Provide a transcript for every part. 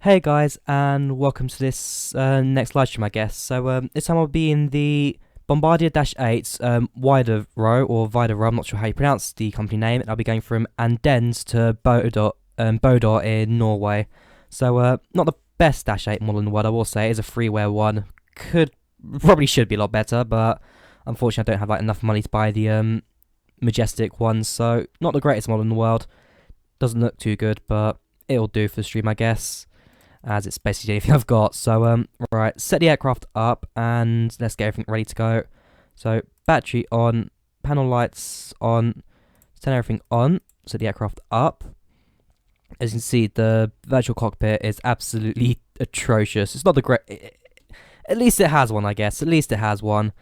Hey guys, and welcome to this next live stream, I guess. So this time I'll be in the Bombardier Dash 8's Widerøe or Widerøe. I'm not sure how you pronounce the company name. And I'll be going from Andenes to Bodø in Norway. So not the best Dash 8 model in the world, I will say. It is a freeware one. Probably should be a lot better, but unfortunately I don't have enough money to buy the Majestic one. So not the greatest model in the world. Doesn't look too good, but it'll do for the stream, I guess, as it's basically anything I've got. So right, set the aircraft up and let's get everything ready to go. So battery on, panel lights on, turn everything on, set the aircraft up. As you can see, the virtual cockpit is absolutely atrocious. It's not the great, at least it has one, I guess. At least it has one.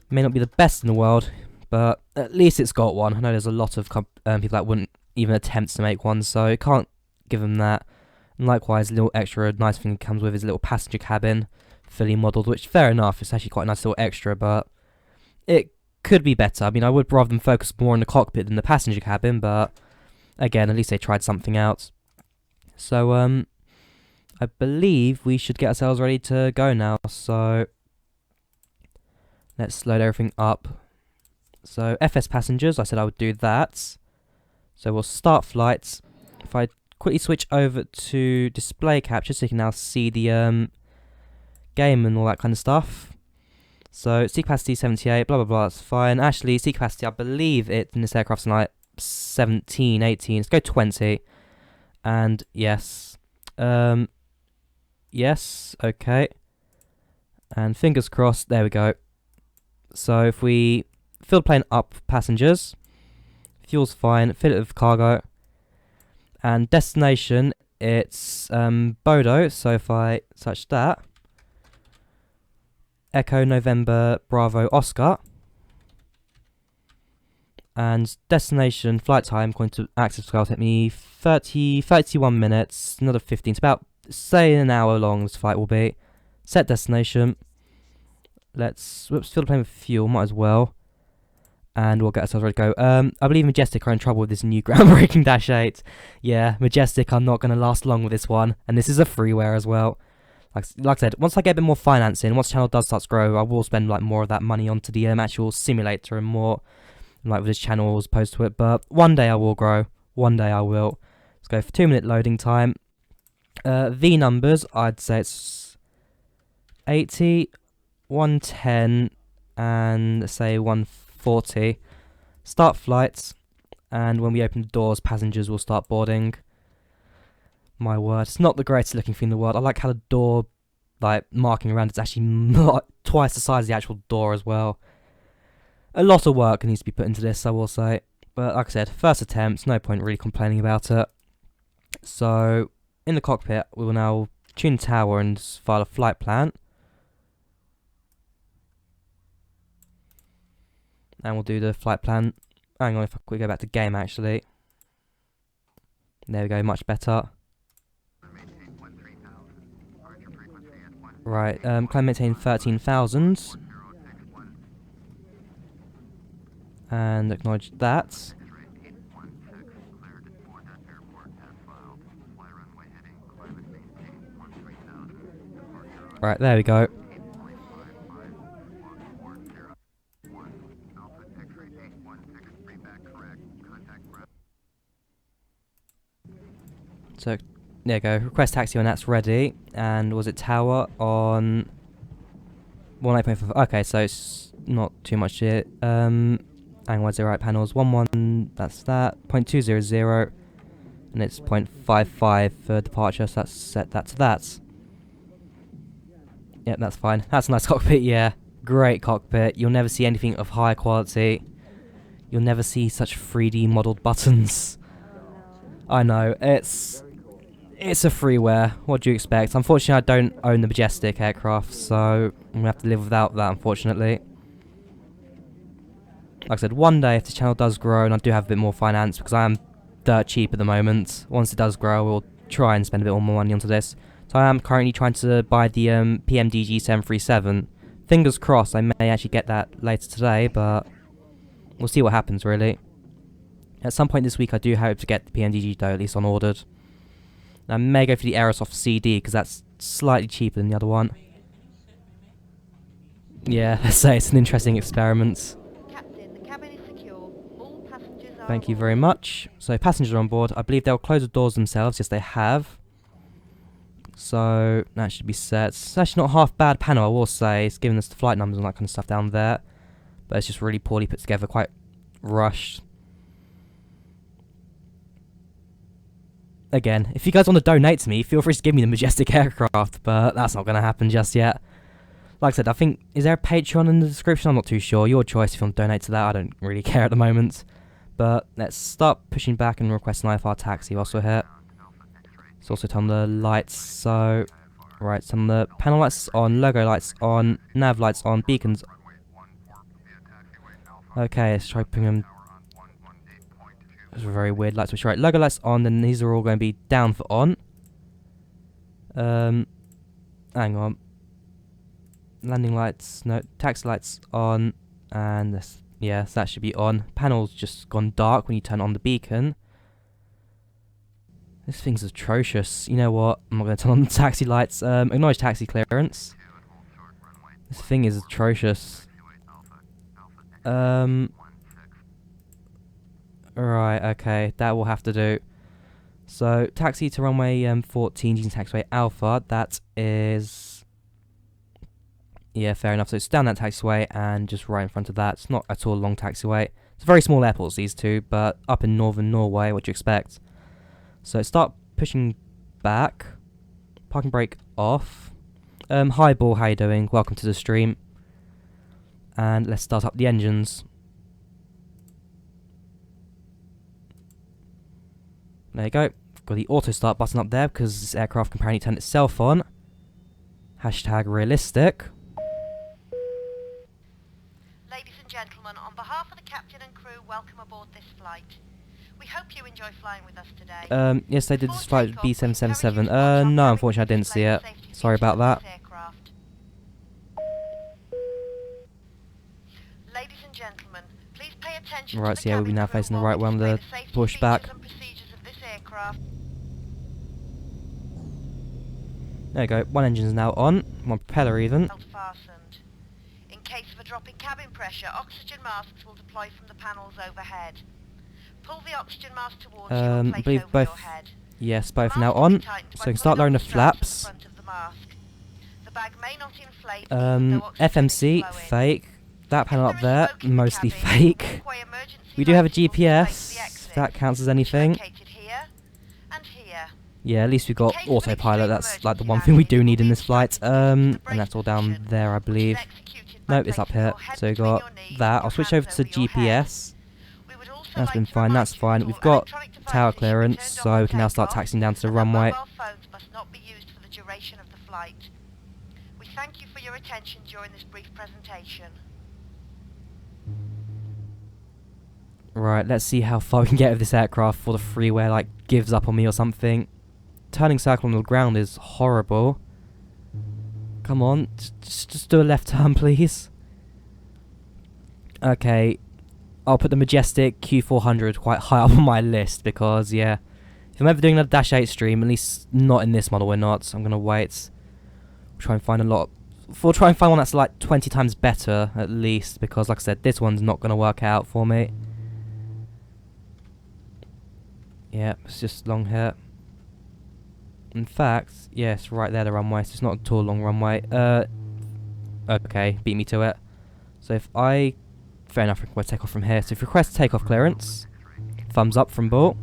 May not be the best in the world, but at least it's got one. I know there's a lot of people that wouldn't even attempt to make one, so I can't give them that. And likewise, a little extra nice thing it comes with is a little passenger cabin, fully modelled, which, fair enough, it's actually quite a nice little extra, but it could be better. I mean, I would rather them focus more on the cockpit than the passenger cabin, but again, at least they tried something out. So, I believe we should get ourselves ready to go now, so let's load everything up. So, FS passengers, I said I would do that. So we'll start flights. If I quickly switch over to display capture so you can now see the game and all that kind of stuff. So seat capacity 78, blah blah blah, that's fine. Actually, seat capacity, I believe it in this aircraft's like 17, 18, let's go 20. And yes. Yes, okay. And fingers crossed, there we go. So if we fill the plane up passengers, fuel's fine, fill it with cargo. And destination, it's Bodø, so if I touch that, Echo November Bravo Oscar. And destination flight time, going to active scale, take me 31 minutes, another 15, it's about, say, an hour long this flight will be. Set destination, let's, fill the plane with fuel, might as well. And we'll get ourselves ready to go. I believe Majestic are in trouble with this new groundbreaking Dash 8. Yeah, Majestic are not going to last long with this one. And this is a freeware as well. Like I said, once I get a bit more financing, once the channel does start to grow, I will spend more of that money onto the actual simulator and more with this channel as opposed to it. But one day I will grow. One day I will. Let's go for 2-minute loading time. V numbers, I'd say it's 80, 110, and let's say 140. Start flights, and when we open the doors, passengers will start boarding. My word, it's not the greatest looking thing in the world. I like how the door, marking around, it's actually twice the size of the actual door as well. A lot of work needs to be put into this, I will say. But like I said, first attempt, no point really complaining about it. So, in the cockpit, we will now tune the tower and file a flight plan. And we'll do the flight plan. Hang on, if we go back to game, actually. There we go, much better. Right, climb maintain 13,000. And acknowledge that. Right, there we go. So, there you go. Request taxi when that's ready. And was it tower on 18.5? Okay, so it's not too much here. Hang on, where's the right panels? 11, that's that. 0.200. And it's 0.55 for departure, so that's set that to that. Yep, that's fine. That's a nice cockpit, yeah. Great cockpit. You'll never see anything of high quality. You'll never see such 3D modelled buttons. I know, it's a freeware. What do you expect? Unfortunately, I don't own the Majestic aircraft, so I'm going to have to live without that, unfortunately. Like I said, one day, if the channel does grow, and I do have a bit more finance, because I am dirt cheap at the moment, once it does grow, we'll try and spend a bit more money onto this. So I am currently trying to buy the PMDG 737. Fingers crossed, I may actually get that later today, but we'll see what happens, really. At some point this week, I do hope to get the PMDG, though, at least on ordered. I may go for the Aerosoft CD because that's slightly cheaper than the other one. Yeah, let's say it's an interesting experiment. Captain, the cabin is secure. All passengers are Thank you aboard. very much. So passengers are on board. I believe they'll close the doors themselves. Yes, they have. So that should be set. It's actually not a half bad panel, I will say. It's giving us the flight numbers and that kind of stuff down there. But it's just really poorly put together, quite rushed. Again, if you guys want to donate to me, feel free to give me the Majestic aircraft, but that's not going to happen just yet. Like I said, I think, is there a Patreon in the description? I'm not too sure. Your choice if you want to donate to that. I don't really care at the moment. But let's start pushing back and request an IFR taxi whilst we're here. Let's also turn the lights. So, right, turn the panel lights on, logo lights on, nav lights on, beacons. Okay, let's try putting them. Those are very weird lights. Which, right, logo lights on, then these are all going to be down for on. Hang on. Landing lights, no, taxi lights on, and this, yeah, so that should be on. Panel's just gone dark when you turn on the beacon. This thing's atrocious. You know what? I'm not going to turn on the taxi lights. Acknowledge taxi clearance. This thing is atrocious. Right, okay, that will have to do. So, taxi to runway 14 using taxiway Alpha. That is... Yeah, fair enough. So it's down that taxiway and just right in front of that. It's not at all a long taxiway. It's very small airports, these two, but up in northern Norway, what do you expect? So start pushing back. Parking brake off. Hi, Ball, how you doing? Welcome to the stream. And let's start up the engines. There you go. Got the auto start button up there because this aircraft can apparently turn itself on. Hashtag realistic. Ladies and gentlemen, on behalf of the captain and crew, welcome aboard this flight. We hope you enjoy flying with us today. Yes, they did this flight with B777. No, unfortunately, I didn't see it. Sorry about that. Ladies and gentlemen, please pay attention Right, to so yeah, we'll be now facing the right one with the push back. There you go, one engine's now on, one propeller even. In case of a drop in cabin pressure, oxygen masks will deploy from the panels overhead. Pull the oxygen mask towards you and I place believe over both, your head. yes, both now on, so we can start lowering the flaps. The bag may not inflate, though oxygen FMC, is flowing. fake. That panel If up there is there, smoke in the mostly cabin, fake. walkway emergency We do have a lights will displace the GPS, exit, if that counts as anything. located here and here. Yeah, at least we've got In case of autopilot, extreme that's like the emergency one thing we do landing, need in you'll this be flight. instructed to use the And that's all brake down position, there, I which is believe. executed by Nope, it's up placing here. your head So we between got your knees that. and I'll switch your over hands to over your head. GPS. We would also That's like been to fine, remind that's you fine. that We've all got electronic devices tower should be clearance, turned off so on we can now start takeoff, taxiing down to the and that runway. mobile phones must not be used for the duration of the flight. We thank you for your attention during this brief presentation. Right, let's see how far we can get with this aircraft before the freeway like gives up on me or something. Turning circle on the ground is horrible. Come on, just do a left turn, please. Okay, I'll put the Majestic Q400 quite high up on my list because, yeah, if I'm ever doing another Dash 8 stream, at least not in this model, we're not. So I'm gonna wait. Try and find a lot. We'll try and find one that's like 20 times better at least, because, like I said, this one's not gonna work out for me. Yeah, it's just long here. In fact, yes, right there, the runway. So it's not at all a long runway. Okay, beat me to it. So if I... Fair enough, we'll take off from here. So if you request takeoff clearance, thumbs up from Bull.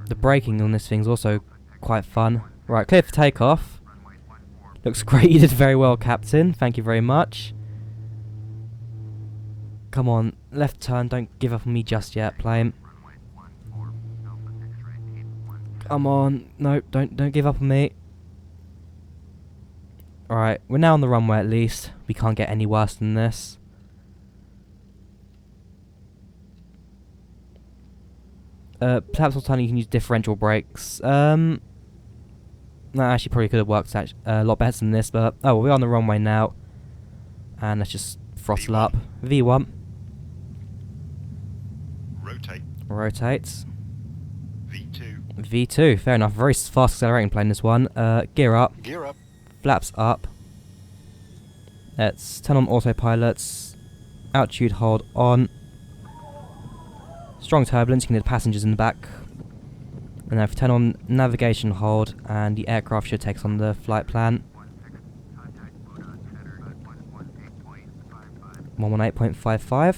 The braking on this thing's also quite fun. Right, clear for takeoff. Looks great, you did very well, Captain. Thank you very much. Come on, left turn, don't give up on me just yet, plane. Come on, no, don't give up on me. Alright, we're now on the runway at least. We can't get any worse than this. Perhaps alternatively you can use differential brakes. No, actually probably could have worked a lot better than this, but oh well, we're on the runway now. And let's just throttle up. V1. Rotate. Rotates. V2. V2, fair enough. Very fast accelerating plane, this one. Gear up. Gear up. Flaps up. Let's turn on autopilots. Altitude hold on. Strong turbulence, you can hear the passengers in the back. And now if we turn on navigation hold, and the aircraft should take us on the flight plan. 118.55.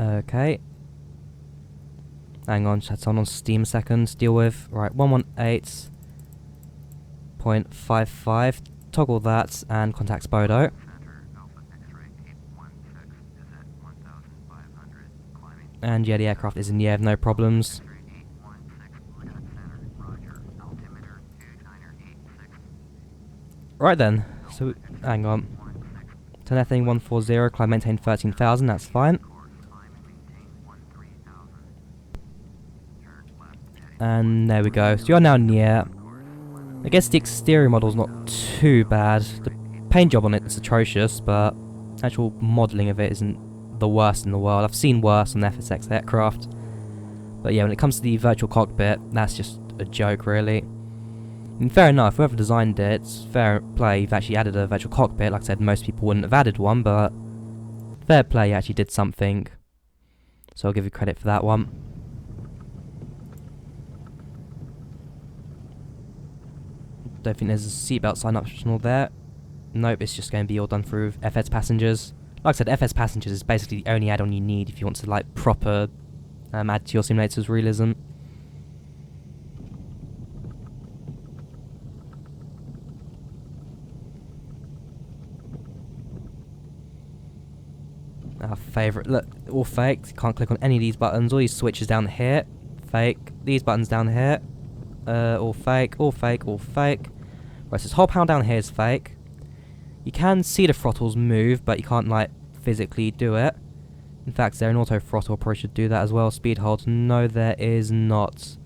Okay. Hang on, just had someone on steam a second to deal with. Right, 118.55. Toggle that and contact Bodø. And yeah, the aircraft is in the air, no problems. Right then, so hang on. Turn everything 140, climb maintain 13,000, that's fine. And there we go, so you're now in the air. I guess the exterior model's not too bad. The paint job on it is atrocious, but actual modelling of it isn't the worst in the world. I've seen worse on FSX aircraft. But yeah, when it comes to the virtual cockpit, that's just a joke, really. And fair enough, whoever designed it, it's fair play, you've actually added a virtual cockpit. Like I said, most people wouldn't have added one, but fair play, you actually did something. So I'll give you credit for that one. Don't think there's a seatbelt sign optional there. Nope, it's just going to be all done through FS passengers. Like I said, FS passengers is basically the only add-on you need if you want to like proper add to your simulator's realism. Our favourite, look, all fake. You can't click on any of these buttons. All these switches down here, fake. These buttons down here, all fake, all fake, all fake. Right, so this whole panel down here is fake. You can see the throttles move, but you can't like physically do it. In fact, is there an auto throttle? Probably should do that as well. Speed hold? No, there is not.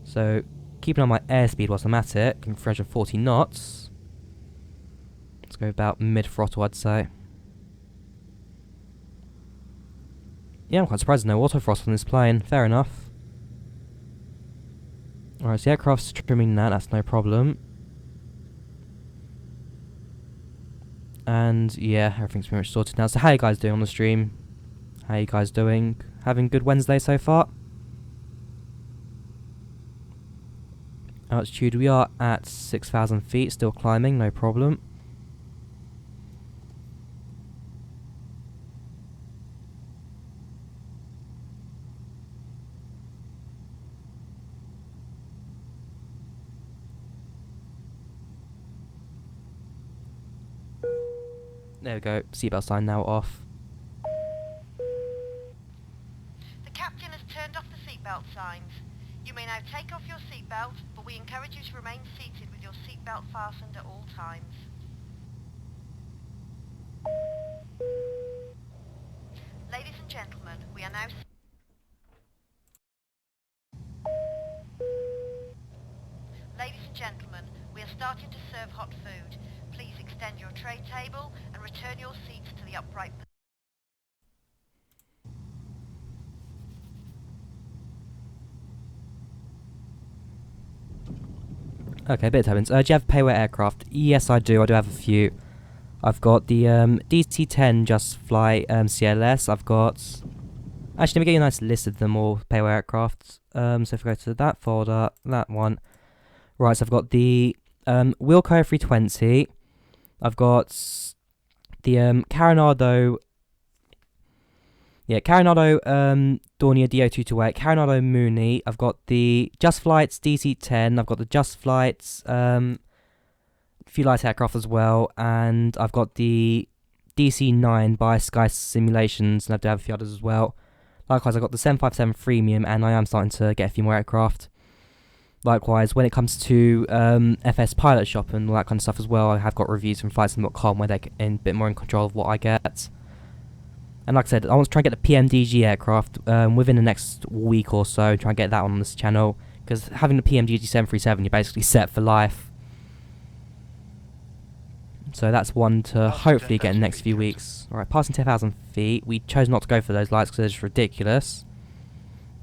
So keeping on my airspeed whilst I'm at it, going 340 knots. Let's go about mid throttle, I'd say. Yeah, I'm quite surprised there's no auto throttle on this plane. Fair enough. Alright, so the aircraft's trimming that, that's no problem. And yeah, everything's pretty much sorted now. So how are you guys doing on the stream? How are you guys doing? Having a good Wednesday so far? Altitude, we are at 6,000 feet, still climbing, no problem. There we go, seatbelt sign now off. The captain has turned off the seatbelt signs. You may now take off your seatbelt, but we encourage you to remain seated with your seatbelt fastened at all times. Ladies and gentlemen, we are now... Ladies and gentlemen, we are starting to serve hot food. Please extend your tray table and return your seats to the upright position. Okay, bit of turbulence. Do you have payware aircraft? Yes, I do. I do have a few. I've got the DC-10 Just Fly CLS. I've got... Actually, let me get you a nice list of them all, payware aircraft. So if we go to that folder, that one. Right, so I've got the Wilco 320. I've got the Carinado... Yeah, Carinado Dornier DO228, Carinado Mooney. I've got the Just Flights DC-10. I've got the Just Flights few light aircraft as well, and I've got the DC-9 by Sky Simulations, and I do have a few others as well. Likewise, I've got the 757 Freemium, and I am starting to get a few more aircraft. Likewise, when it comes to FS Pilot Shop and all that kind of stuff as well, I have got reviews from flightsim.com where they're a bit more in control of what I get. And like I said, I want to try and get the PMDG aircraft within the next week or so, try and get that on this channel, because having the PMDG 737, you're basically set for life. So that's one to hopefully get in the next few weeks. Alright, passing 10,000 feet. We chose not to go for those lights because they're just ridiculous.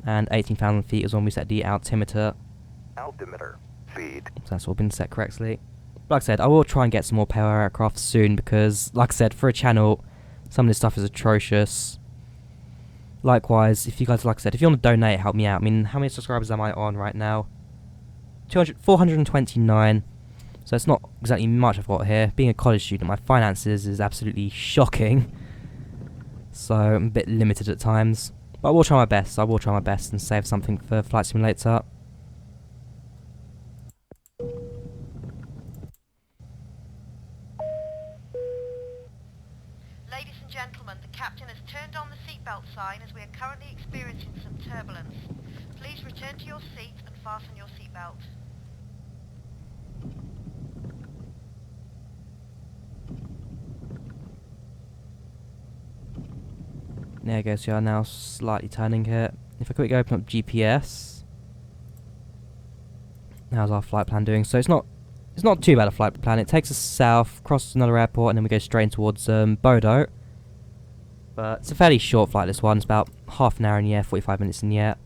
And 18,000 feet is when we set the altimeter. Altimeter feed. So that's all been set correctly. Like I said, I will try and get some more power aircraft soon because, like I said, for a channel, some of this stuff is atrocious. Likewise, if you guys, like I said, if you want to donate, help me out. I mean, how many subscribers am I on right now? 429. So it's not exactly much I've got here. Being a college student, my finances is absolutely shocking. So I'm a bit limited at times. But I will try my best. I will try my best and save something for Flight Simulator. Ladies and gentlemen, the captain has turned on the seatbelt sign as we are currently experiencing some turbulence. Please return to your seat and fasten your seatbelt. There we go, so you are now slightly turning here. If I quickly open up GPS, how's our flight plan doing? So it's not too bad a flight plan. It takes us south, crosses another airport, and then we go straight towards Bodø. But it's a fairly short flight, this one. It's about half an hour in the air, 45 minutes in the air.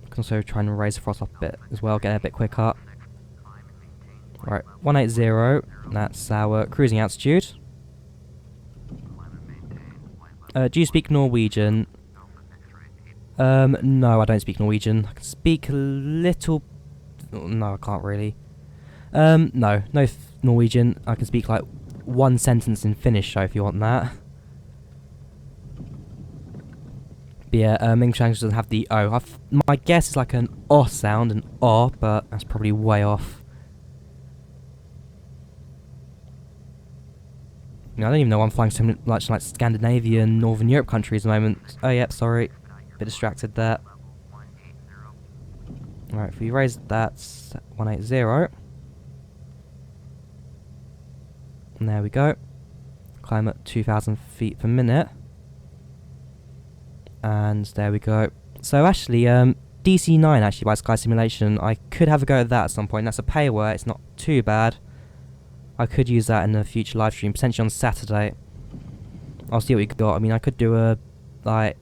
You can also try and raise the throttle up a bit as well, get it a bit quicker. Right, 180, that's our cruising altitude. Do you speak Norwegian? No, I don't speak Norwegian. I can speak a little... No, I can't really. No Norwegian. I can speak like one sentence in Finnish, so if you want that. But yeah, English language doesn't have the O. My guess is like an O sound, an O, but that's probably way off. I don't even know why I'm flying so much like Scandinavian, Northern Europe countries at the moment. Oh, yep, sorry. Bit distracted there. Alright, if we raise that 180. And there we go. Climb at 2,000 feet per minute. And there we go. So actually, DC-9 actually by Sky Simulation, I could have a go at that at some point. That's a payware, it's not too bad. I could use that in a future live stream, potentially on Saturday. I'll see what we got. I mean, I could do a, like...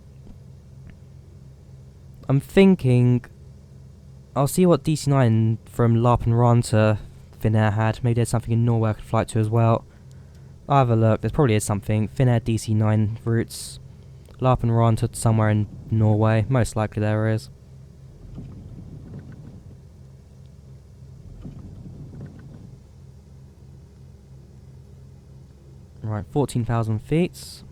I'm thinking... I'll see what DC-9 from Larp and Ranta Finnair had. Maybe there's something in Norway I could fly to as well. I'll have a look. There probably is something. Finnair DC-9 routes. Larp and Ranta somewhere in Norway. Most likely there is. Right, 14,000 feet.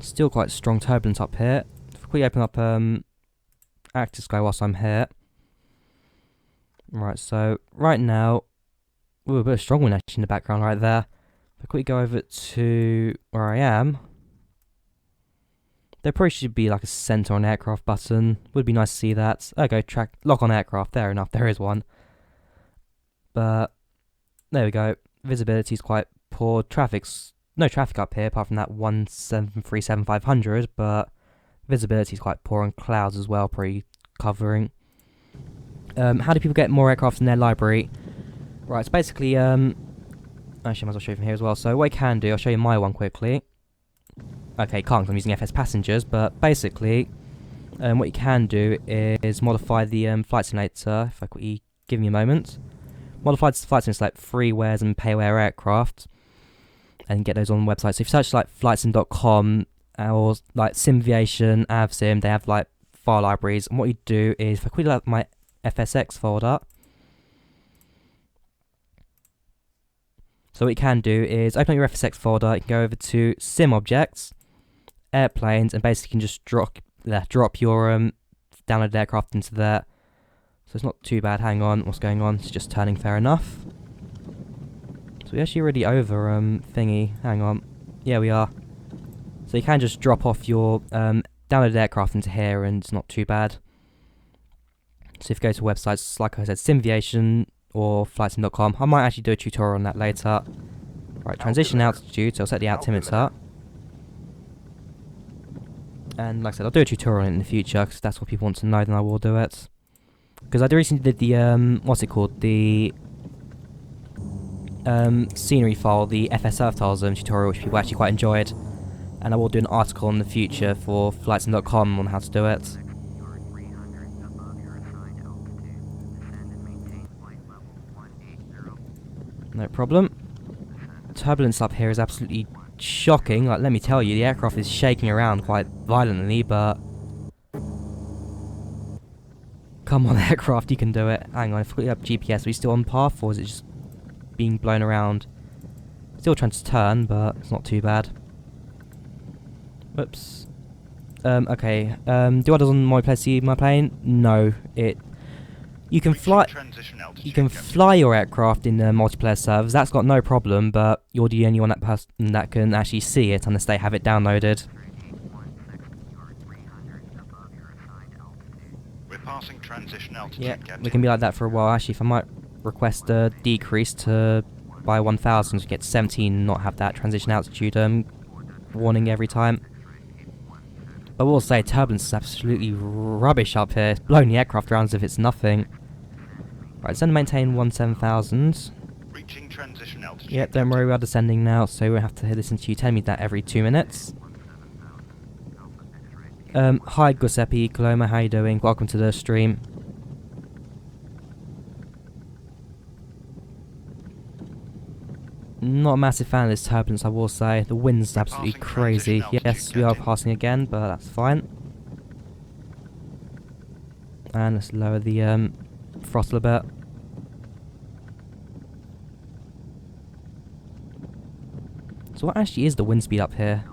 Still quite strong turbulence up here. If we open up Active Sky whilst I'm here. Right, so right now, ooh, a bit of strong wind actually in the background right there. If I quickly go over to where I am, there probably should be like a center on aircraft button. Would be nice to see that. Okay, lock on aircraft. Fair enough, there is one. But there we go. Visibility is quite poor. No traffic up here apart from that 173-7500, but visibility is quite poor and clouds as well, pretty covering. How do people get more aircraft in their library? Right, it's basically actually I might as well show you from here as well. So what I can do, I'll show you my one quickly. Okay, can't because I'm using FS Passengers, but basically what you can do is modify the flight simulator. If I quickly give me a moment. Modify the flight simulator like freewares and payware aircraft and get those on the website. So if you search like flightsim.com or like Simviation, AvSim, they have like file libraries. And what you do is, if I quickly look at my FSX folder, so what you can do is open up your FSX folder, you can go over to Sim Objects, Airplanes, and basically you can just drop your downloaded aircraft into there. So it's not too bad. Hang on, what's going on? It's just turning, fair enough. So we're actually already over thingy. Hang on. Yeah, we are. So you can just drop off your downloaded aircraft into here and it's not too bad. So if you go to websites, like I said, Simviation or flightsim.com, I might actually do a tutorial on that later. Right, transition altitude, so I'll set the altimeter. And like I said, I'll do a tutorial on it in the future, because that's what people want to know, then I will do it. Because I recently did the, what's it called? The scenery file, the FS Earth Tiles tutorial, which people actually quite enjoyed. And I will do an article in the future for flightsim.com on how to do it. No problem. Turbulence up here is absolutely shocking. Like, let me tell you, the aircraft is shaking around quite violently, but... Come on, aircraft, you can do it. Hang on, if we have GPS, are we still on path, or is it just being blown around? Still trying to turn, but it's not too bad. Whoops. Okay. Do others on my place see my plane? No. You can fly your aircraft in multiplayer servers. That's got no problem, but you're the only one that can actually see it unless they have it downloaded. We're passing transition altitude, Yeah, Captain. we can be like that for a while. Actually, if I might request a decrease by 1,000 to get to 17 and not have that transition altitude warning every time. But I will say, turbulence is absolutely rubbish up here. It's blowing the aircraft around as if it's nothing. Right, send and maintain 17,000. Reaching transition altitude. Yep, don't worry, we are descending now, so we'll have to listen to you tell me that every 2 minutes. Hi Giuseppe Coloma, how you doing? Welcome to the stream. Not a massive fan of this turbulence, I will say. The wind's absolutely crazy. Yes, we are passing again, but that's fine. And let's lower the throttle a bit. So what actually is the wind speed up here?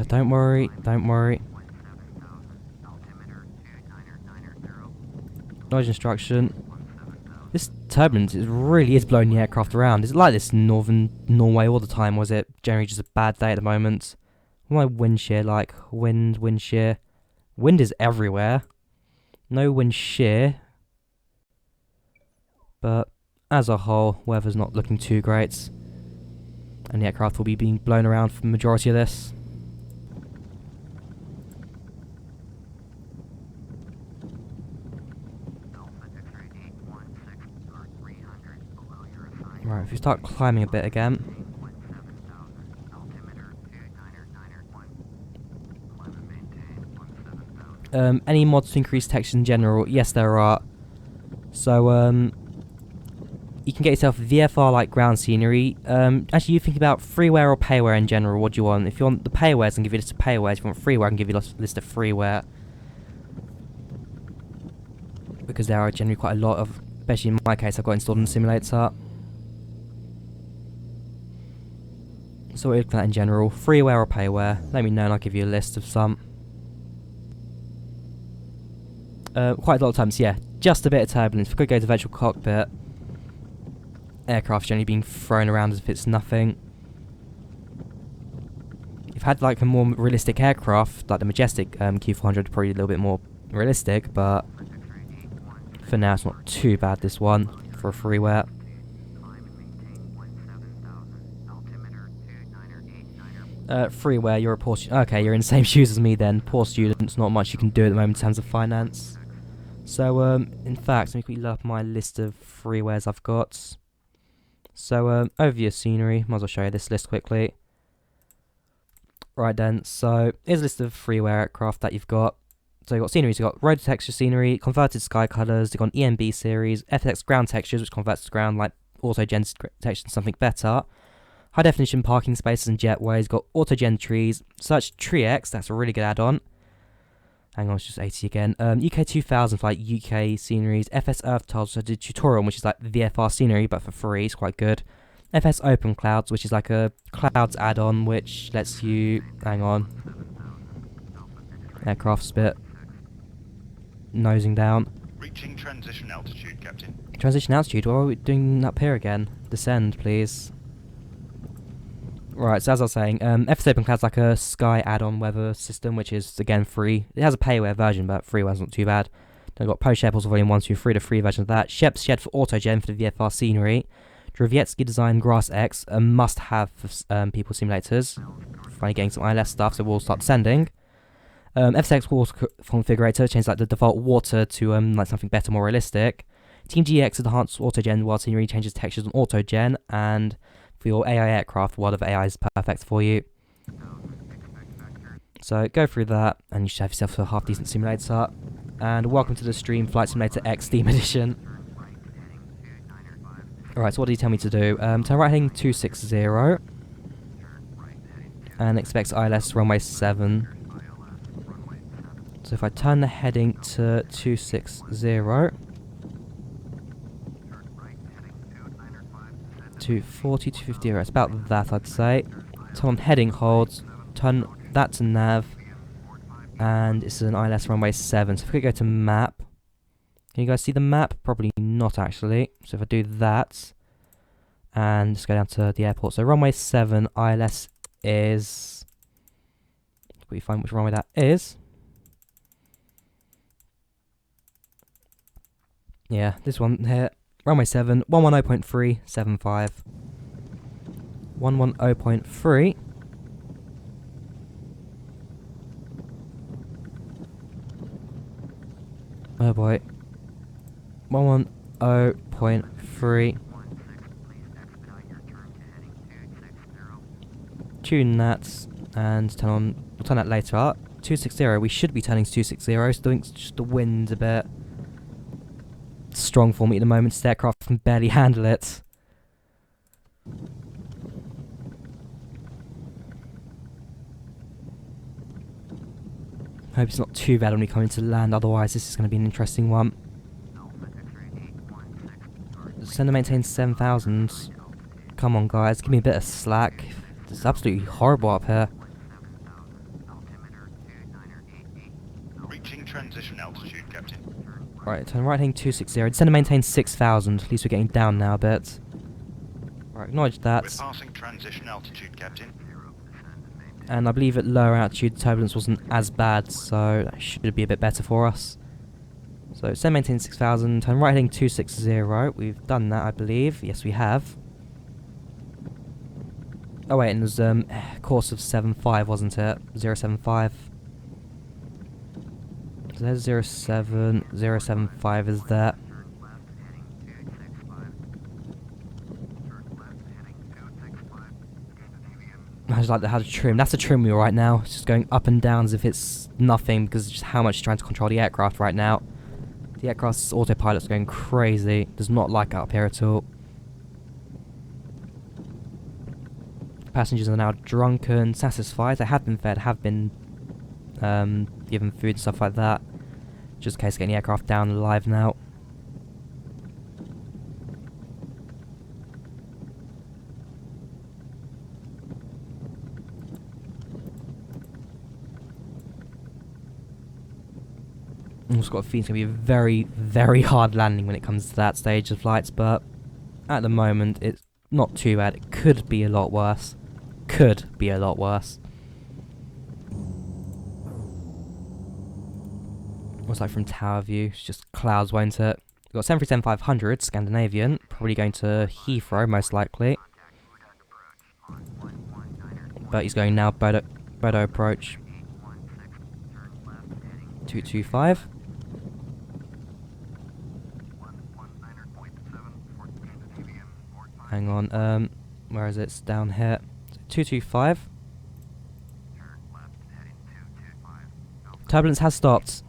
Don't worry, don't worry. Noise instruction. This turbulence really is blowing the aircraft around. Is it like this in northern Norway all the time, or is it generally just a bad day at the moment? What my wind shear like? Wind shear. Wind is everywhere. No wind shear. But as a whole, weather's not looking too great. And the aircraft will be being blown around for the majority of this. Right, if we start climbing a bit again. Any mods to increase textures in general? Yes, there are. So, you can get yourself VFR like ground scenery. Actually, you think about freeware or payware in general. What do you want? If you want the paywares, I can give you a list of paywares. If you want freeware, I can give you a list of freeware. Because there are generally quite a lot of, especially in my case, I've got installed in the simulator. So what are you looking at in general? Freeware or payware? Let me know and I'll give you a list of some. Quite a lot of times, yeah. Just a bit of turbulence. If we could go to Virtual Cockpit, aircraft's generally being thrown around as if it's nothing. If you had like a more realistic aircraft, like the Majestic Q400, probably a little bit more realistic, but for now it's not too bad, this one, for a freeware. Freeware, you're a poor student. Okay, you're in the same shoes as me then. Poor students, not much you can do at the moment in terms of finance. So, in fact, let me quickly look up my list of freewares I've got. So, overview scenery. Might as well show you this list quickly. Right then, so here's a list of freeware aircraft that you've got. So you've got sceneries, you've got road texture scenery, converted sky colours, you've got an EMB series, FX ground textures, which converts to ground like auto-gen texture and something better. High definition parking spaces and jetways, got auto-gen trees, search TreeX, that's a really good add-on. Hang on, it's just 80 again. UK 2000 for like UK sceneries, FS Earth Tiles, so I did tutorial, which is like the VFR scenery, but for free, it's quite good. FS Open Clouds, which is like a clouds add-on, which lets you, hang on, aircraft's bit nosing down. Reaching transition altitude, Captain. Transition altitude, what are we doing up here again? Descend, please. Right, so as I was saying, FS Open Cloud's like a sky add-on weather system, which is, again, free. It has a payware version, but freeware's not too bad. Then I've got Post Shepels Volume 1, 2, 3, the free version of that. Shep's Shed for Autogen for the VFR scenery. Drovietsky Design Grass X, a must-have for people simulators. Finally getting some ILS stuff, so we'll start descending. FSX water configurator, change like the default water to like something better, more realistic. Team GX enhanced autogen while scenery changes textures on autogen, and for your AI aircraft, World of AI is perfect for you. So go through that, and you should have yourself a half decent simulator. And welcome to the stream, Flight Simulator X Steam Edition. Alright, so what do you tell me to do? Turn right heading 260, and expect ILS runway 7. So if I turn the heading to 260, 240, 250, it's about that I'd say. Turn on heading holds, turn that to nav, and this is an ILS runway 7. So if we go to map, can you guys see the map? Probably not actually. So if I do that, and just go down to the airport. So runway 7, ILS is, we find which runway that is. Yeah, this one here. Runway 7, 110.375. 110.3. Oh boy. 110.3. Tune that and turn on. We'll turn that later up. 260. We should be turning to 260. So I think just the wind's a bit strong for me at the moment. This aircraft can barely handle it. Hope it's not too bad when we come into land, otherwise this is going to be an interesting one. Send and maintain 7,000. Come on guys, give me a bit of slack. It's absolutely horrible up here. Reaching transition altitude, Captain. Right, turn right heading 260. Send and maintain 6,000. At least we're getting down now a bit. Right, acknowledge that. We're passing transition altitude, Captain. And I believe at lower altitude turbulence wasn't as bad, so that should be a bit better for us. So send maintain 6,000, turn right heading 260. We've done that, I believe. Yes, we have. Oh wait, and there's course of 75, wasn't it? 075. So there's 07, 075 is there. I just like how to trim. That's a trim wheel right now. It's just going up and down as if it's nothing because of just how much it's trying to control the aircraft right now. The aircraft's autopilot's going crazy. Does not like it up here at all. Passengers are now drunken, satisfied. They have been fed, have been given food and stuff like that. Just in case getting the aircraft down alive now. I've also got a feeling it's going to be a very, very hard landing when it comes to that stage of flights, but at the moment it's not too bad. It could be a lot worse. Could be a lot worse. What's like from tower view? It's just clouds, won't it? We've got 737-500 Scandinavian, probably going to Heathrow most likely. But he's going now Bodø approach. 225. Hang on, where is it? It's down here. 225. Turbulence has stopped.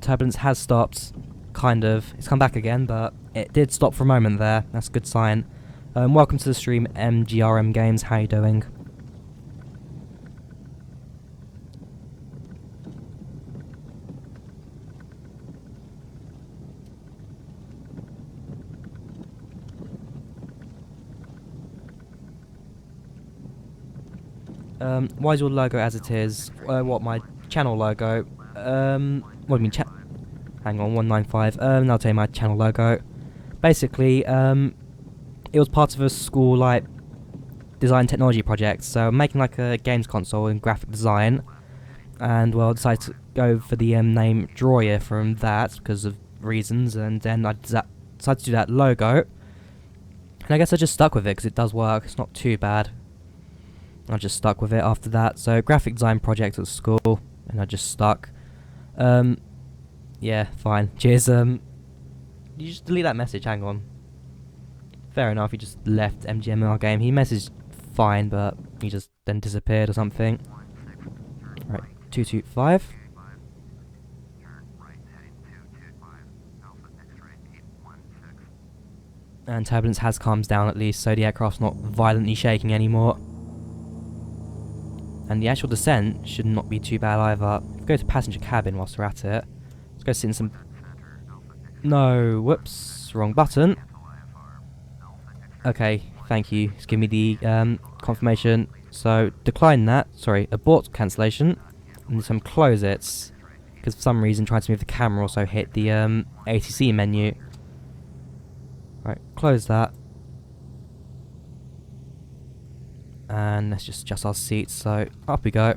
Turbulence has stopped. Kind of. It's come back again, but it did stop for a moment there. That's a good sign. Welcome to the stream, MGRM Games. How you doing? Why is your logo as it is? What, my channel logo? What do you mean hang on, 195. I'll tell you my channel logo. Basically, it was part of a school, like, design technology project. So I'm making, like, a games console in graphic design. And, well, I decided to go for the name Droyer from that, because of reasons. And then I decided to do that logo. And I guess I just stuck with it, because it does work. It's not too bad. I just stuck with it after that. So graphic design project at school, and I just stuck. Yeah, fine. Cheers. You just delete that message. Hang on. Fair enough. He just left MGMR game. He messaged fine, but he just then disappeared or something. Right, 225. And turbulence has calmed down at least, so the aircraft's not violently shaking anymore. And the actual descent should not be too bad either. Let's go to passenger cabin whilst we're at it. Let's go sit in some... No, whoops, wrong button. Okay, thank you. Just give me the confirmation. So, decline that. Sorry, abort cancellation. And some close it. Because for some reason, trying to move the camera also hit the ATC menu. Right, close that. And let's just adjust our seats, so up we go.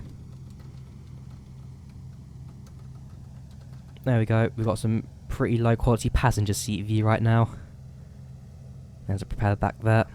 There we go, we've got some pretty low quality passenger seat view right now. There's a propeller back there.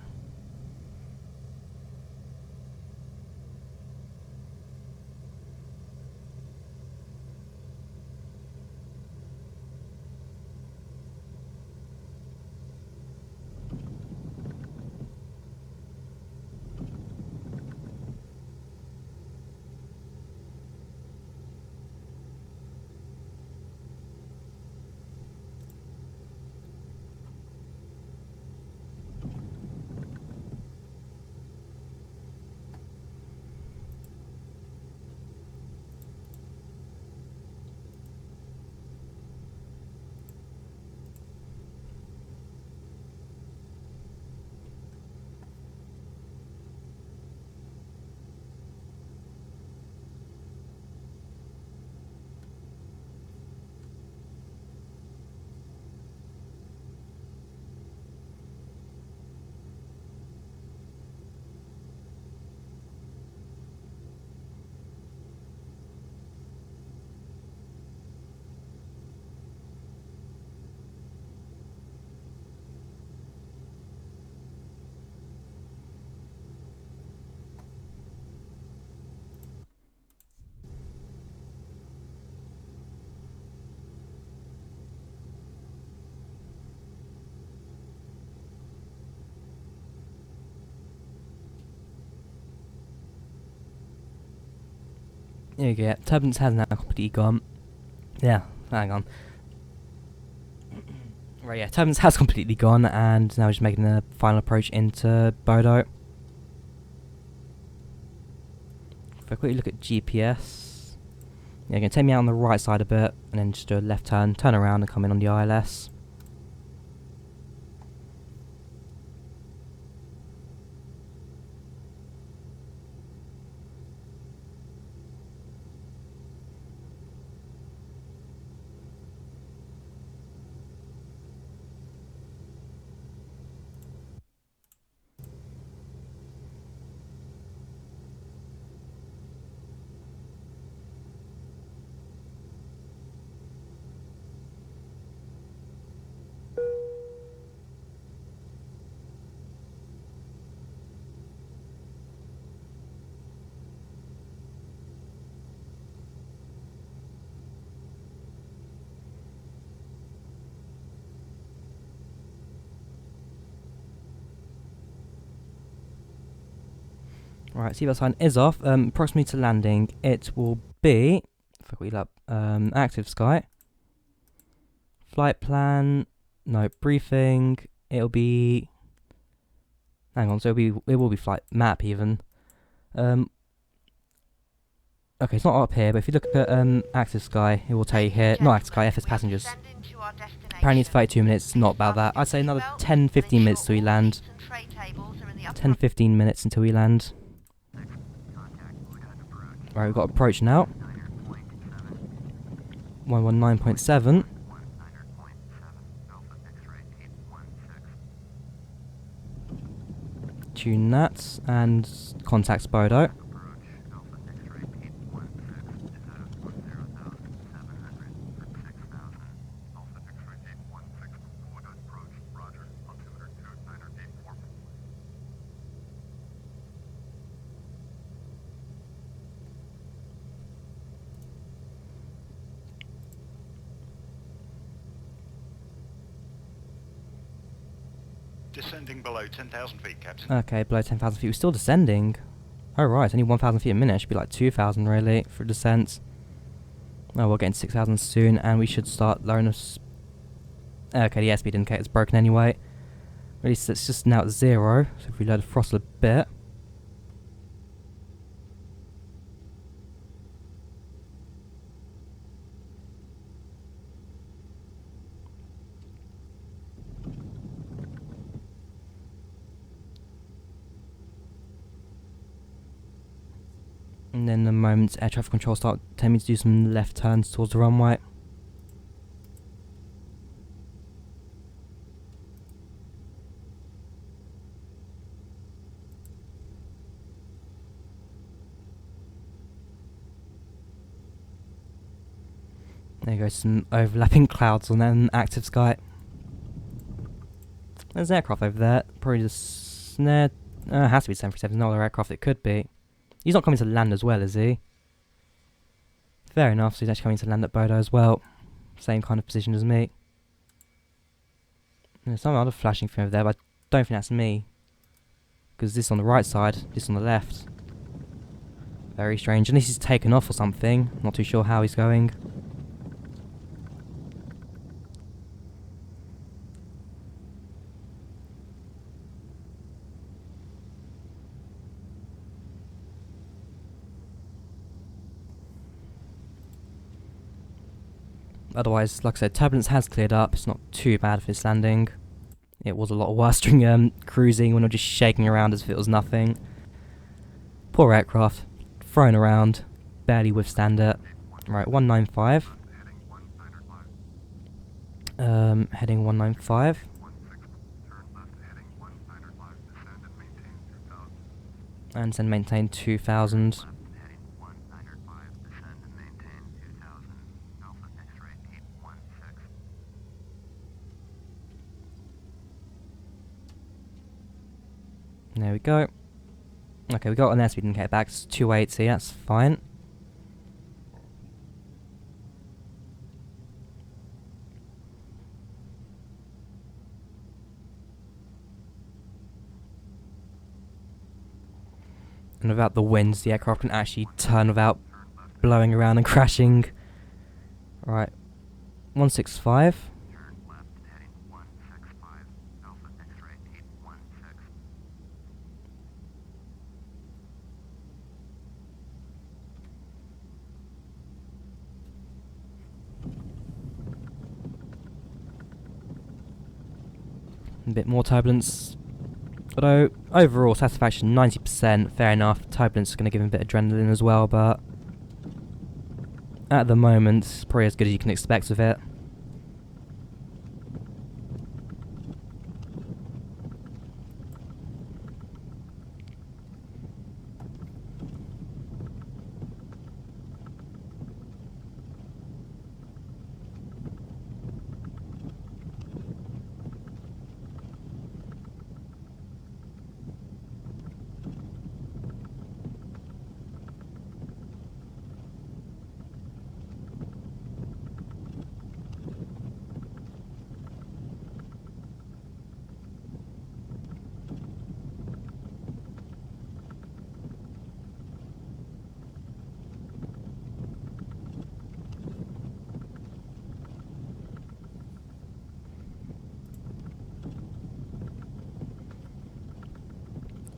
There you go, turbulence has now completely gone. Yeah, hang on. Right, yeah, turbulence has completely gone, and now we're just making the final approach into Bodø. If I quickly look at GPS, yeah, going to take me out on the right side a bit, and then just do a left turn, turn around and come in on the ILS. Right, seatbelt sign is off. Approximately to landing, it will be, if I quickly up, active sky. Flight plan, no, briefing, it'll be, hang on, so it will be flight map even. Okay, it's not up here, but if you look at active sky, it will tell you here, not active sky, FS passengers. Apparently it's 32 minutes, not about that. I'd say another 10-15 minutes till we land. 10-15 minutes until we land. Right, we've got approach now. 119.7. Tune that and contact Bodø. Descending below 10,000 feet, Captain. Okay, below 10,000 feet. We're still descending. Oh right, only 1,000 feet a minute. It should be like 2,000 really for descent. Oh, we're getting 6,000 soon, and we should start lowering us. Okay, the airspeed indicator's broken anyway. At least it's just now at 0, so if we lower the throttle a bit. And then the moment air traffic control start telling me to do some left turns towards the runway. There you go, some overlapping clouds on an active sky. There's an aircraft over there, probably just it has to be 737, no other aircraft it could be. He's not coming to land as well, is he? Fair enough, so he's actually coming to land at Bodø as well. Same kind of position as me. There's some other flashing thing over there, but I don't think that's me. Because this on the right side, this on the left. Very strange, unless he's taken off or something. Not too sure how he's going. Otherwise, like I said, turbulence has cleared up. It's not too bad for this landing. It was a lot worse during cruising when we were just shaking around as if it was nothing. Poor aircraft, thrown around, barely withstand it. Right, 195. Heading 195. And then maintain 2000. There we go. Okay, we got an airspeed indicator back. It's 280, that's fine. And without the winds, the aircraft can actually turn without blowing around and crashing. Right, 165. A bit more turbulence. Although, overall satisfaction 90%, fair enough. Turbulence is going to give him a bit of adrenaline as well, but at the moment, probably as good as you can expect with it.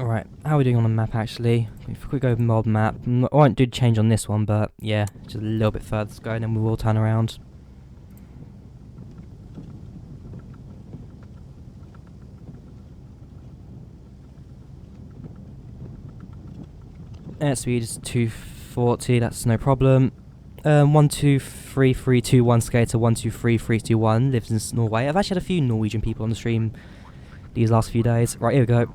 Alright, how are we doing on the map actually? If we go mod map, I won't do change on this one, but yeah, just a little bit further to go and then we will turn around. Airspeed is 240, that's no problem. 123321 skater 123321 lives in Norway. I've actually had a few Norwegian people on the stream these last few days. Right, here we go.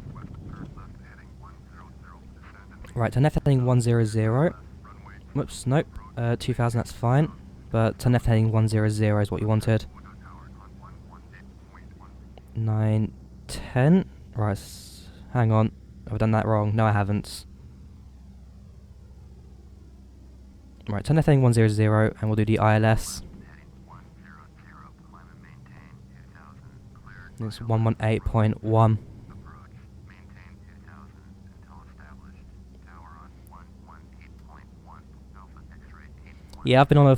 Right, turn left heading 100. Whoops, nope. 2000, that's fine. But turn left heading 100 is what you wanted. 910. Right, hang on. Have I done that wrong? No, I haven't. Right, turn left heading 100, and we'll do the ILS. It's 118.1. Yeah, I've been on a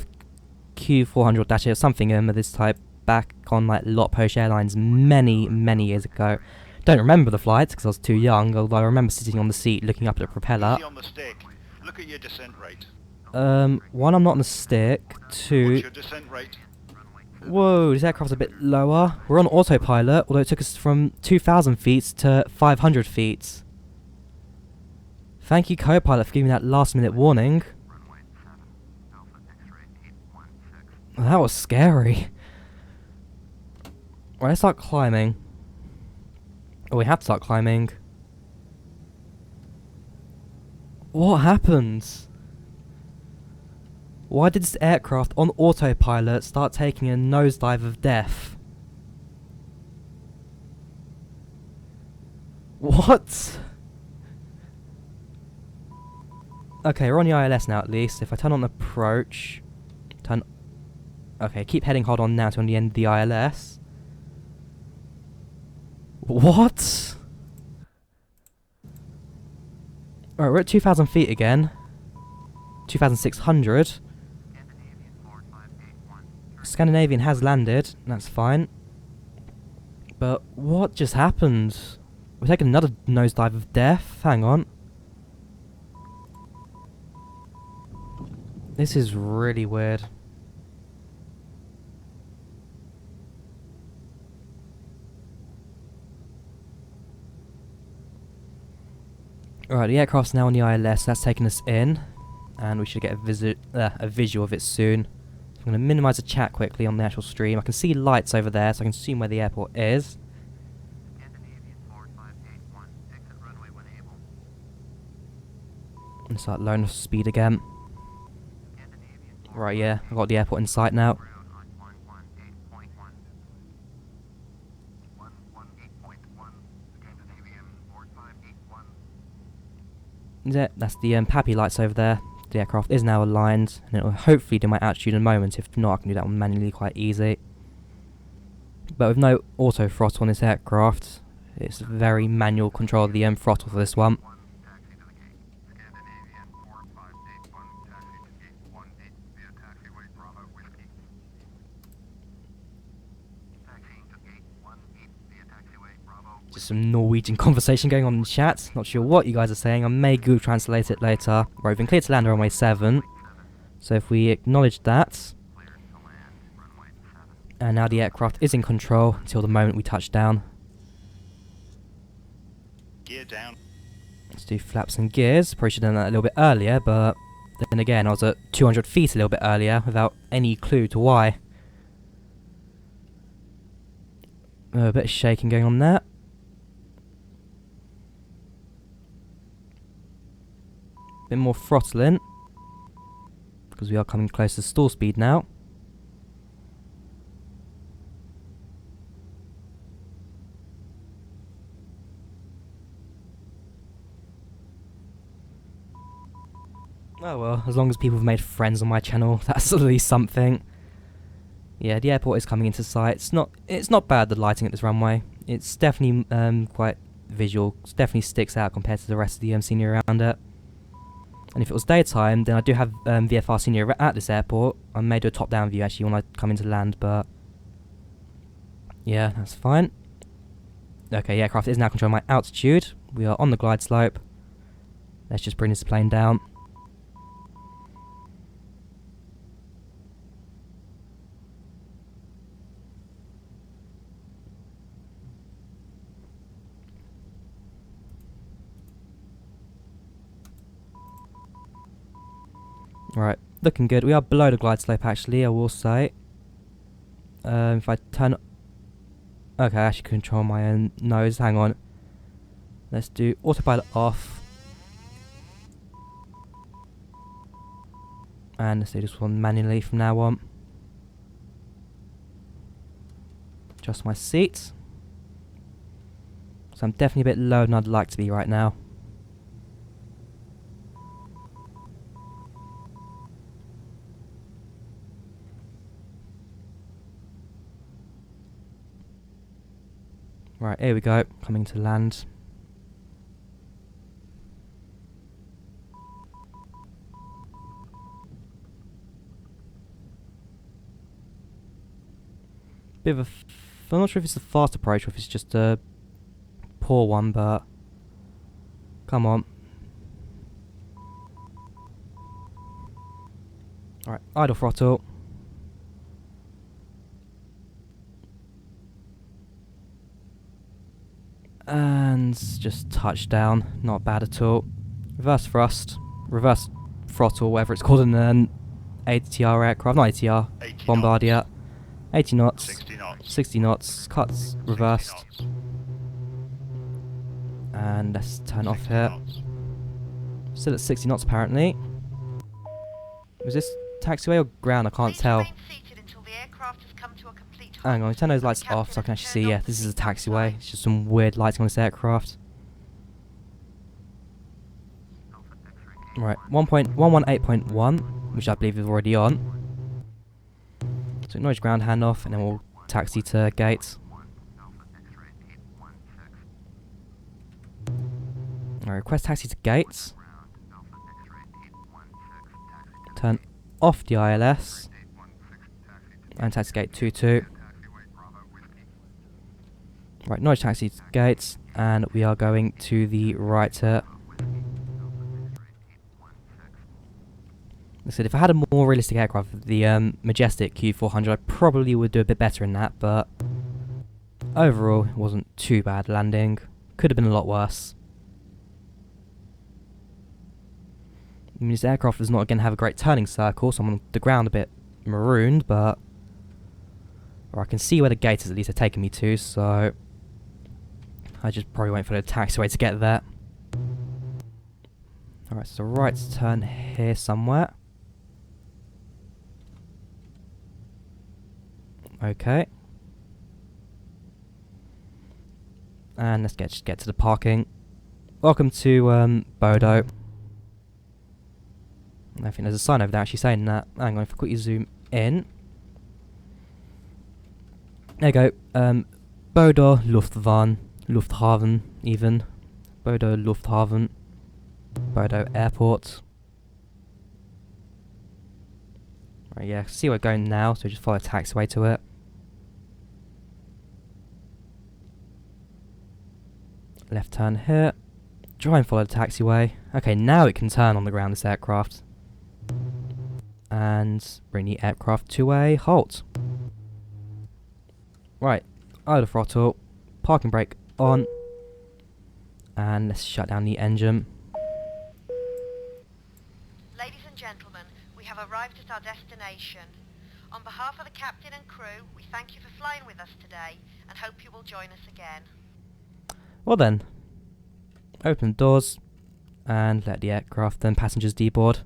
Q400 Dash or something of this type back on like Lotpost Airlines many years ago. Don't remember the flights because I was too young, although I remember sitting on the seat looking up at the propeller. Easy on the stick. Look at your descent rate. One, I'm not on the stick. Two, What's your descent rate? whoa, this aircraft's a bit lower. We're on autopilot, although it took us from 2,000 feet to 500 feet. Thank you, co-pilot, for giving me that last-minute warning. Well, that was scary. Right, let's start climbing. Oh, we have to start climbing. What happened? Why did this aircraft on autopilot start taking a nosedive of death? What? Okay, we're on the ILS now at least. If I turn on approach... Turn... Okay, keep heading hold on now to on the end of the ILS. What? Alright, we're at 2,000 feet again. 2,600. Scandinavian has landed, that's fine. But what just happened? We're taking another nosedive of death. Hang on. This is really weird. Alright, the aircraft's now on the ILS, that's taking us in. And we should get a visual of it soon. I'm going to minimise the chat quickly on the actual stream. I can see lights over there, so I can assume where the airport is. And start lowering the speed again. Right, yeah, I've got the airport in sight now. Yeah, that's the PAPI lights over there. The aircraft is now aligned, and it will hopefully do my altitude in a moment. If not, I can do that one manually quite easy. But with no auto throttle on this aircraft, it's very manual control of the throttle for this one. Just some Norwegian conversation going on in the chat. Not sure what you guys are saying. I may Google translate it later. Right, we've been cleared to land on runway 7. So if we acknowledge that. And now the aircraft is in control until the moment we touch down. Gear down. Let's do flaps and gears. Probably should have done that a little bit earlier, but then again, I was at 200 feet a little bit earlier without any clue to why. A bit of shaking going on there. Bit more throttling because we are coming close to stall speed now. Oh well, as long as people have made friends on my channel, that's at least something. Yeah, the airport is coming into sight. It's not bad, the lighting at this runway. It's definitely quite visual. It definitely sticks out compared to the rest of the scenery around it. And if it was daytime, then I do have VFR scenery at this airport. I may do a top-down view actually when I come into land, but yeah, that's fine. Okay, the aircraft is now controlling my altitude. We are on the glide slope. Let's just bring this plane down. Right, looking good. We are below the glide slope actually, I will say. If I turn... Okay, I actually control my own nose. Hang on. Let's do autopilot off. And let's do this one manually from now on. Adjust my seat. So I'm definitely a bit lower than I'd like to be right now. Right, here we go. Coming to land. Bit of a... I'm not sure if it's a fast approach or if it's just a poor one, but... Come on. Alright, idle throttle. And just touchdown. Not bad at all. Reverse thrust. Reverse throttle, whatever it's called in an ATR aircraft. Not ATR. 80 Bombardier. knots, 80 knots. 60 knots. 60 knots. Cuts 60 reversed. knots, And let's turn off 60 here. knots. Still at 60 knots apparently. Was this taxiway or ground? I can't Please tell. remain seated until the aircraft has come to a complete halt. Hang on, turn those lights The captain off so I can has actually see. turned Yeah, off this the is a seatbelt taxiway. signs. It's just some weird lighting on this aircraft. Right, 1.118.1, which I believe is already on. So acknowledge ground handoff, and then we'll taxi to gate. Alright, request taxi to gate. Turn off the ILS. And taxi gate 22. Right, acknowledge taxi to gate, and we are going to the right here. Like I said, if I had a more realistic aircraft, the Majestic Q400, I probably would do a bit better in that, but overall, it wasn't too bad landing. Could have been a lot worse. I mean, this aircraft does not, again, have a great turning circle, so I'm on the ground a bit marooned, but... Or I can see where the gate is, at least they're taking me to, so... I just probably wait for the taxiway to get there. Alright, so right turn here somewhere. Okay. And let's just get to the parking. Welcome to Bodø. I think there's a sign over there actually saying that. Hang on, if I quickly zoom in. There you go. Bodø Lufthavn even. Bodø Lufthavn. Bodø Airport. Right, yeah, see where we're going now, so just follow the taxiway to it. Left turn here. Try and follow the taxiway. Okay, now it can turn on the ground, this aircraft. And bring the aircraft to a halt. Right, idle throttle. Parking brake on. And let's shut down the engine. Ladies and gentlemen, we have arrived at our destination. On behalf of the captain and crew, we thank you for flying with us today and hope you will join us again. Well then, open the doors and let the aircraft and passengers deboard.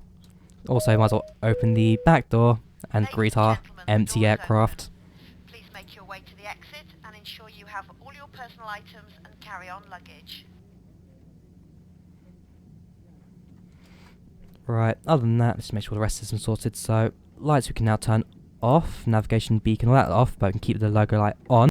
Also, might as well open the back door and Ladies greet and our gentlemen, the empty door's aircraft. open. Please make your way to the exit and ensure you have all your personal items and carry-on luggage. Right, other than that, let's make sure the rest is sorted. So, lights we can now turn off, navigation beacon, all that off, but we can keep the logo light on.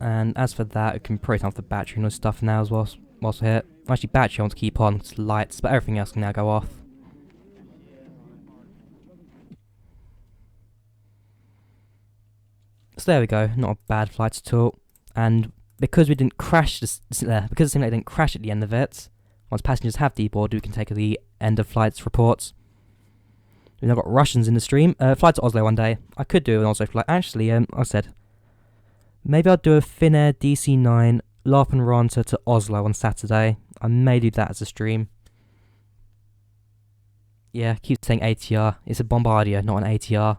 And as for that, we can probably turn off the battery and all stuff now as well, whilst we're here. Actually, battery I want to keep on, it's lights, but everything else can now go off. So there we go, not a bad flight at all. And because we didn't crash, because it seemed like it didn't crash at the end of it, once passengers have deboarded, we can take the end of flights reports. We've now got Russians in the stream. Flight to Oslo one day. I could do an Oslo flight. Actually, I said, maybe I'll do a Finnair DC-9 Larpenranta to Oslo on Saturday. I may do that as a stream. Yeah, keep saying ATR. It's a Bombardier, not an ATR.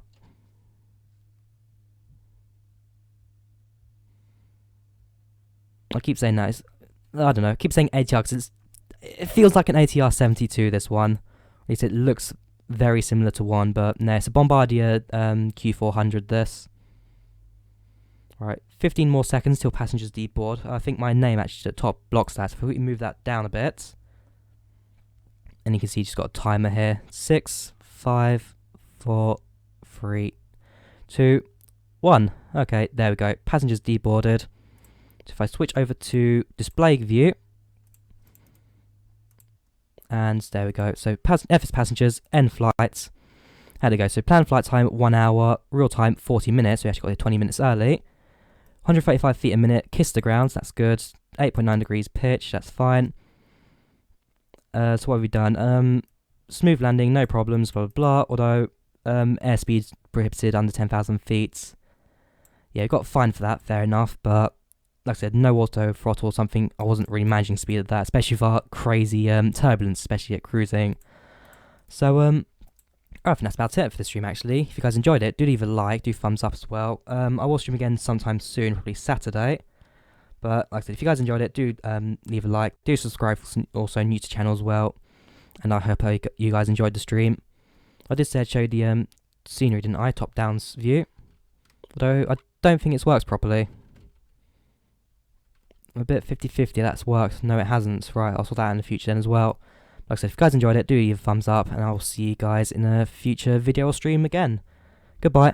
I keep saying that. I don't know. I keep saying ATR because it feels like an ATR 72, this one. At least it looks very similar to one, but no, it's a Bombardier Q400, this. Right, 15 more seconds till passengers deboard. I think my name actually at the top blocks that. So if we move that down a bit, and you can see it's just got a timer here. 6, 5, 4, 3, 2, 1. Okay, there we go. Passengers deboarded. So if I switch over to display view, and there we go. So F is passengers, N flights. How'd it go? So planned flight time 1 hour, real time 40 minutes. We actually got here 20 minutes early. 135 feet a minute, kiss the ground, so that's good. 8.9 degrees pitch, that's fine. So what have we done? Smooth landing, no problems, blah blah blah. Although airspeed prohibited under 10,000 feet. Yeah, we got fined for that, fair enough. But like I said, no auto throttle or something. I wasn't really managing speed at that, especially for crazy turbulence, especially at cruising. So I think that's about it for this stream actually. If you guys enjoyed it, do leave a like, do thumbs up as well. I will stream again sometime soon, probably Saturday. But like I said, if you guys enjoyed it, do leave a like, do subscribe, also new to the channel as well. And I hope you guys enjoyed the stream. I did say I'd show you the scenery, didn't I? Top down view. Although I don't think it works properly. I'm a bit 50-50, that's worked. No, it hasn't. Right, I'll sort that out in the future then as well. Like I said, if you guys enjoyed it, do leave a thumbs up, and I'll see you guys in a future video or stream again. Goodbye.